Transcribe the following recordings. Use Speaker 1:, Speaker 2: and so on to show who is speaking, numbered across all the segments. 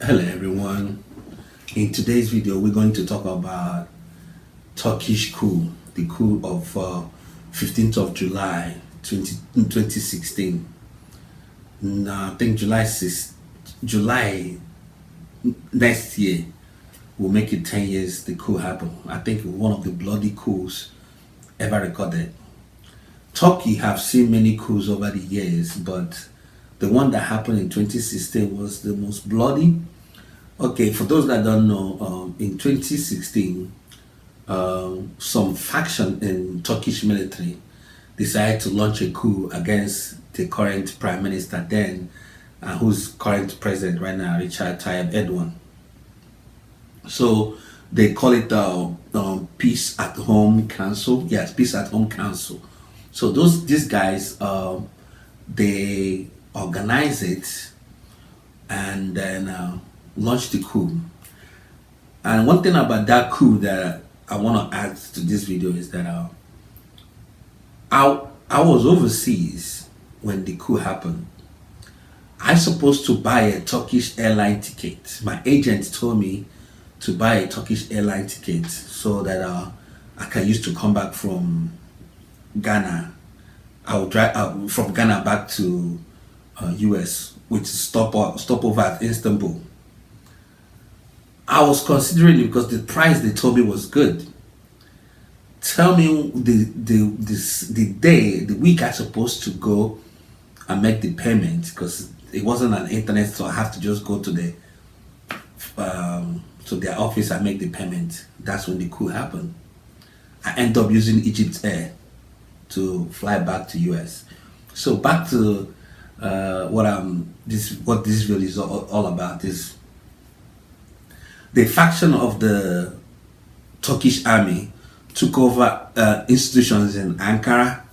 Speaker 1: Hello everyone. In today's video we're going to talk about Turkish coup, the coup of 15th of July 2016. I think July next year will make it 10 years the coup happened. I think one of the bloody coups ever recorded. Turkey have seen many coups over the years, but the one that happened in 2016 was the most bloody. Okay, for those that don't know, in 2016, some faction in Turkish military decided to launch a coup against the current prime minister then, who's current president right now, Richard Tayyip Erdogan. So they call it Peace at Home Council. Yes, Peace at Home Council. So these guys, they organize it and then launch the coup. And one thing about that coup that I want to add to this video is that I was overseas when the coup happened. I supposed to buy a Turkish airline ticket. My agent told me to buy a Turkish airline ticket so that I can use to come back from Ghana. I will drive from Ghana back to US, which is stopover at Istanbul. I was considering it because the price they told me was good. Tell me the week I supposed to go and make the payment, because it wasn't an internet, so I have to just go to their office and make the payment. That's when the coup happened. I end up using Egypt Air to fly back to US. So back to what this video is all about is the faction of the Turkish army took over institutions in Ankara,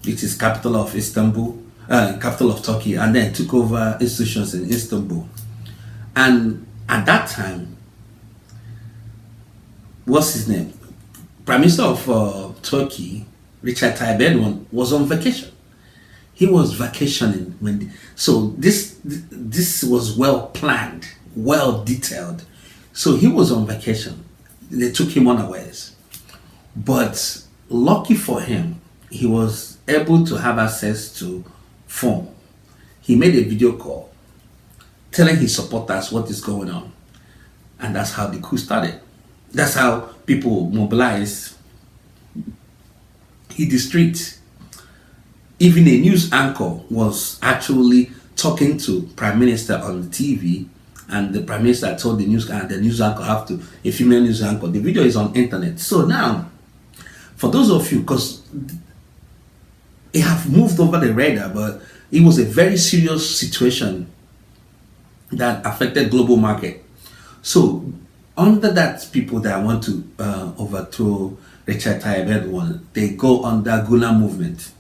Speaker 1: which is capital of Istanbul, capital of Turkey, and then took over institutions in Istanbul. And at that time, what's his name? Prime Minister of Turkey, Richard Tayyip Erdogan, was on vacation. He was vacationing so this was well planned, well detailed. So he was on vacation. They took him unawares. But lucky for him, he was able to have access to phone. He made a video call telling his supporters what is going on. And that's how the coup started. That's how people mobilized. Hit the street. Even a news anchor was actually talking to Prime Minister on the TV, and the Prime Minister told the news anchor a female news anchor. The video is on internet. So now, for those of you, because it have moved over the radar, but it was a very serious situation that affected global market. So under that, people that want to overthrow Richard Tayyip Erdogan, they go under Gulen movement.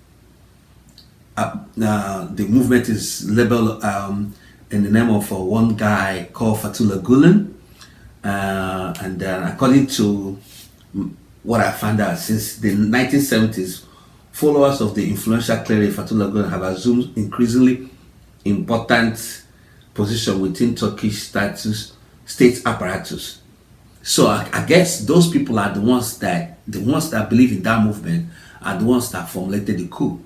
Speaker 1: The movement is labeled in the name of one guy called Fethullah Gulen, and then according to what I found out, since the 1970s, followers of the influential cleric Fethullah Gulen have assumed increasingly important position within Turkish state apparatus. So I guess those people are the ones that believe in that movement are the ones that formulated the coup,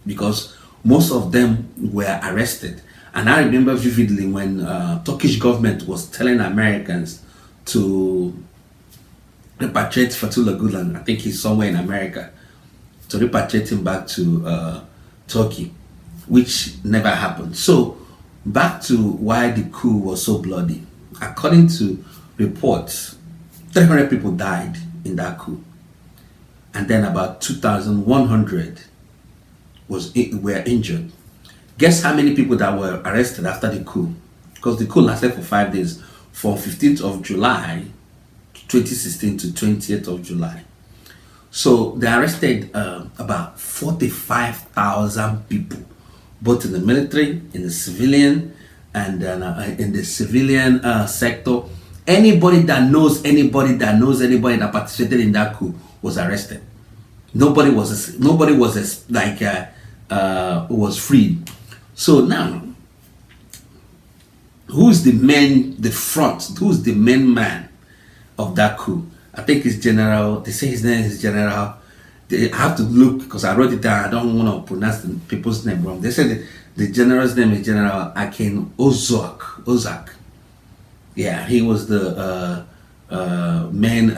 Speaker 1: because most of them were arrested. And I remember vividly when Turkish government was telling Americans to repatriate Fethullah Gulen. I think he's somewhere in America, to repatriate him back to Turkey, which never happened. So back to why the coup was so bloody. According to reports, 300 people died in that coup, and then about 2,100 were injured. Guess how many people that were arrested after the coup? Because the coup lasted for 5 days, from 15th of July 2016 to 20th of July. So they arrested about 45,000 people, both in the military, in the civilian, and in the civilian sector. Anybody that knows anybody that participated in that coup was arrested. Nobody was freed. So now who's the main, the front, who's the main man of that coup? I think it's General, they say his name is General. I have to look because I wrote it down. I don't want to pronounce the people's name wrong. They said the general's name is General Akin Ozak. Yeah, he was the main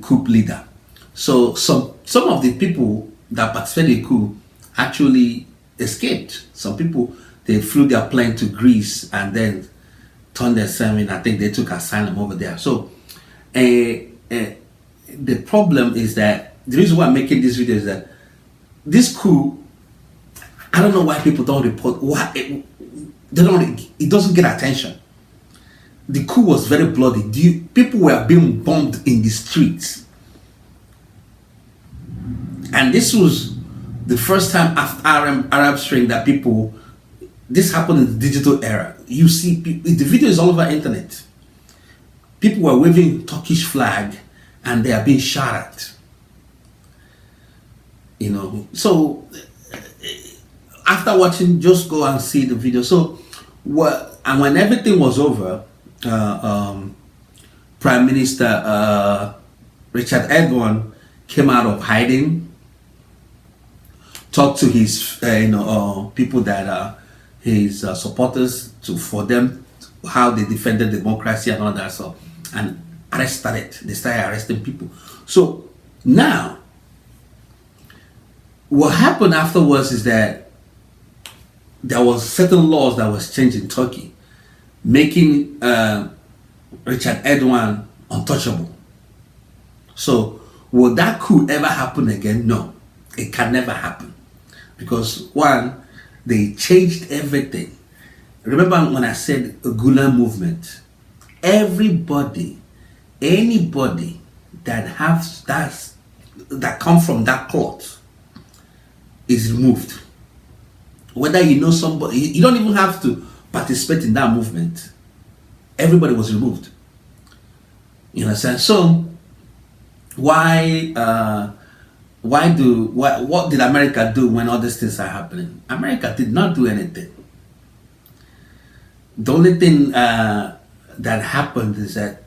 Speaker 1: coup leader. So some of the people that participated in the coup actually escaped. Some people, they flew their plane to Greece and then turned their sermon. I think they took asylum over there. So the problem is that the reason why I'm making this video is that this coup, I don't know why people don't report. Why they don't? It doesn't get attention. The coup was very bloody. People were being bombed in the streets, and this was the first time after Arab Spring that people. This happened in the digital era. You see, the video is all over internet. People were waving Turkish flag, and they are being shot at. You know, so after watching, just go and see the video. So, and when everything was over, Prime Minister Richard Erdogan came out of hiding, talked to his people that are his supporters for them how they defended democracy and all that stuff, and they started arresting people. So now what happened afterwards is that there was certain laws that was changed in Turkey, making Richard Erdogan untouchable. So will that coup ever happen again? No, it can never happen, because one, they changed everything. Remember when I said a Gulen movement? Everybody, anybody that come from that cloth is removed. Whether you know somebody, you don't even have to participate in that movement. Everybody was removed. You understand? So what did America do when all these things are happening? America did not do anything. The only thing that happened is that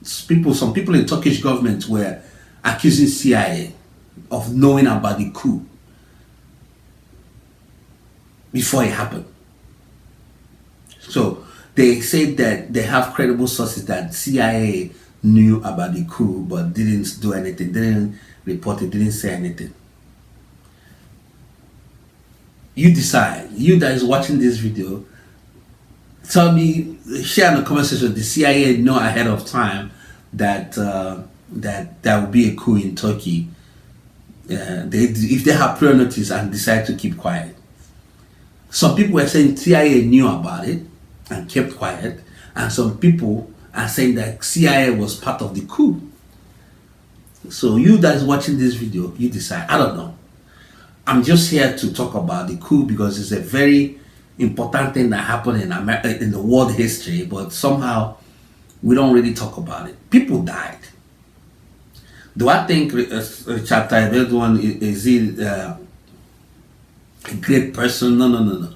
Speaker 1: some people in Turkish government were accusing CIA of knowing about the coup before it happened. So they said that they have credible sources that CIA knew about the coup but didn't do anything, didn't report it, didn't say anything. You decide. You that is watching this video, tell me, share in the comment section, the CIA know ahead of time that that there will be a coup in Turkey. If they have prior notice and decide to keep quiet. Some people were saying CIA knew about it and kept quiet, and some people are saying that CIA was part of the coup. So you guys watching this video, you decide. I don't know. I'm just here to talk about the coup because it's a very important thing that happened in America, in the world history, but somehow we don't really talk about it. People died. Do I think Richard Erdogan is a great person? No.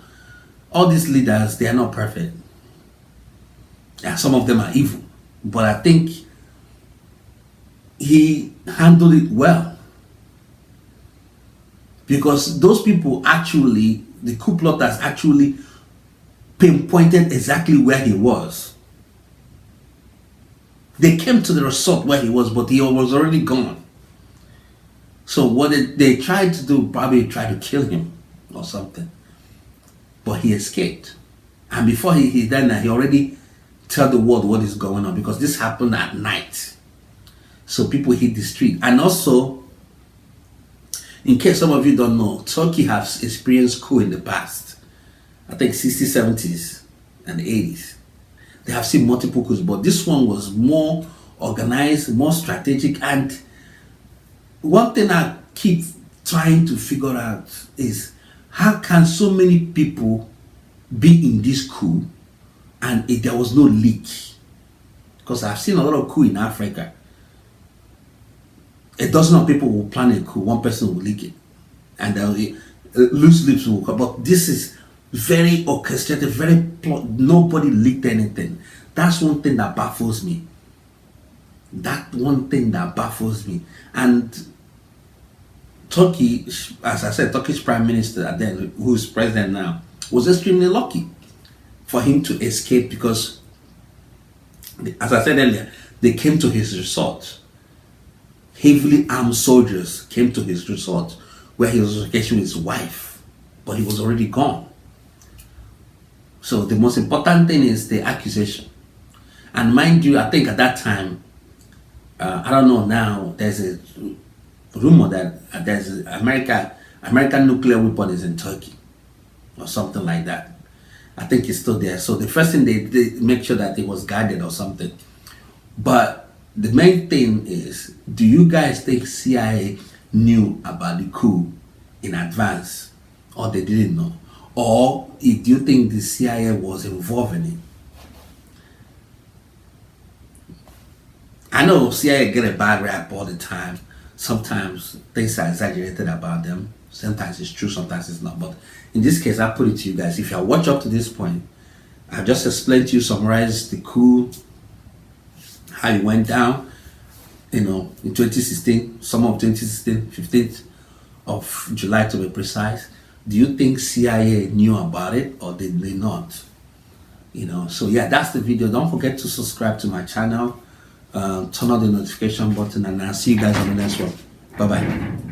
Speaker 1: All these leaders, they are not perfect. Yeah, some of them are evil, but I think he handled it well, because those people actually, the coup plotters actually pinpointed exactly where he was. They came to the resort where he was, but he was already gone. So what they tried to do, probably try to kill him or something, but he escaped. And before he died, he already tell the world what is going on, because this happened at night. So people hit the street. And also, in case some of you don't know, Turkey has experienced coup in the past. I think 60s, 70s, and 80s. They have seen multiple coups, but this one was more organized, more strategic. And one thing I keep trying to figure out is, how can so many people be in this coup and there was no leak? Because I've seen a lot of coup in Africa. A dozen of people will plan a coup, one person will leak it, and loose lips will come. But this is very orchestrated, very nobody leaked anything. That's one thing that baffles me. That one thing that baffles me. And Turkey, as I said, Turkish Prime Minister then, who is president now, was extremely lucky for him to escape because, as I said earlier, they came to his resort. Heavily armed soldiers came to his resort where he was vacationing with his wife, but he was already gone. So the most important thing is the accusation. And mind you, I think at that time, I don't know now, there's a rumor that there's American nuclear weapon is in Turkey or something like that. I think it's still there. So the first thing they make sure that it was guarded or something. But the main thing is, do you guys think CIA knew about the coup in advance, or they didn't know? Or do you think the CIA was involved in it? I know CIA get a bad rap all the time. Sometimes things are exaggerated about them. Sometimes it's true, sometimes it's not. But in this case, I put it to you guys. If you watch up to this point, I've just explained to you, summarized the coup, how it went down, in 2016, summer of 2016, 15th of July to be precise. Do you think CIA knew about it or did they not? So yeah, that's the video. Don't forget to subscribe to my channel. Turn on the notification button, and I'll see you guys on the next one. Bye bye.